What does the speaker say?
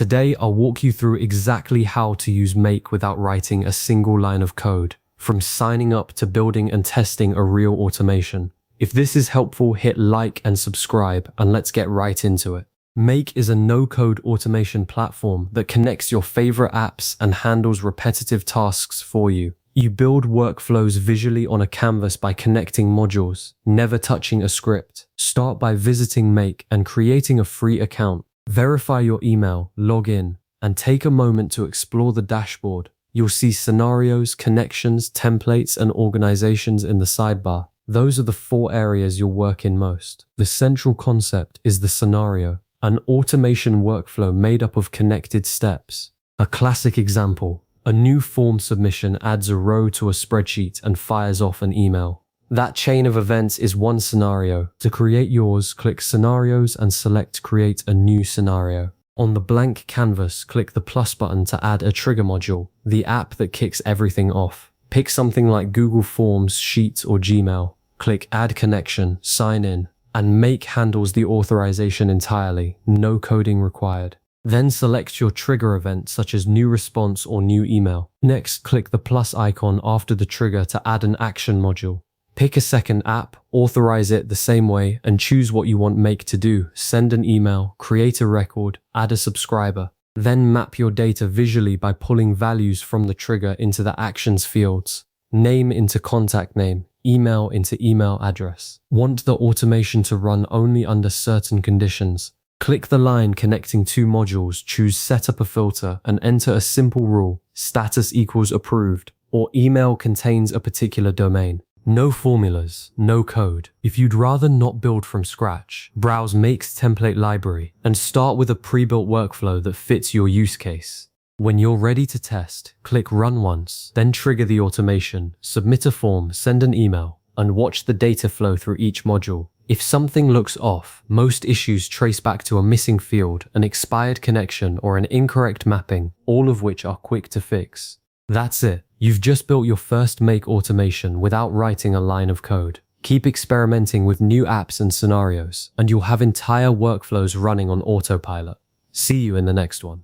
Today, I'll walk you through exactly how to use Make without writing a single line of code, from signing up to building and testing a real automation. If this is helpful, hit like and subscribe, and let's get right into it. Make is a no-code automation platform that connects your favorite apps and handles repetitive tasks for you. You build workflows visually on a canvas by connecting modules, never touching a script. Start by visiting Make and creating a free account. Verify your email, log in, and take a moment to explore the dashboard. You'll see scenarios, connections, templates, and organizations in the sidebar. Those are the 4 areas you'll work in most. The central concept is the scenario, an automation workflow made up of connected steps. A classic example: a new form submission adds a row to a spreadsheet and fires off an email. That chain of events is one scenario. To create yours, click Scenarios and select Create a new scenario. On the blank canvas, click the plus button to add a trigger module, the app that kicks everything off. Pick something like Google Forms, Sheets, or Gmail. Click Add Connection, Sign In, and Make handles the authorization entirely, no coding required. Then select your trigger event such as new response or new email. Next, click the plus icon after the trigger to add an action module. Pick a second app, authorize it the same way, and choose what you want Make to do. Send an email, create a record, add a subscriber. Then map your data visually by pulling values from the trigger into the actions fields. Name into contact name, email into email address. Want the automation to run only under certain conditions? Click the line connecting 2 modules, choose Set up a filter, and enter a simple rule: status equals approved, or email contains a particular domain. No formulas, no code. If you'd rather not build from scratch, browse Make's template library and start with a pre-built workflow that fits your use case. When you're ready to test, click Run once, then trigger the automation, submit a form, send an email, and watch the data flow through each module. If something looks off, most issues trace back to a missing field, an expired connection, or an incorrect mapping, all of which are quick to fix. That's it. You've just built your first Make automation without writing a line of code. Keep experimenting with new apps and scenarios, and you'll have entire workflows running on autopilot. See you in the next one.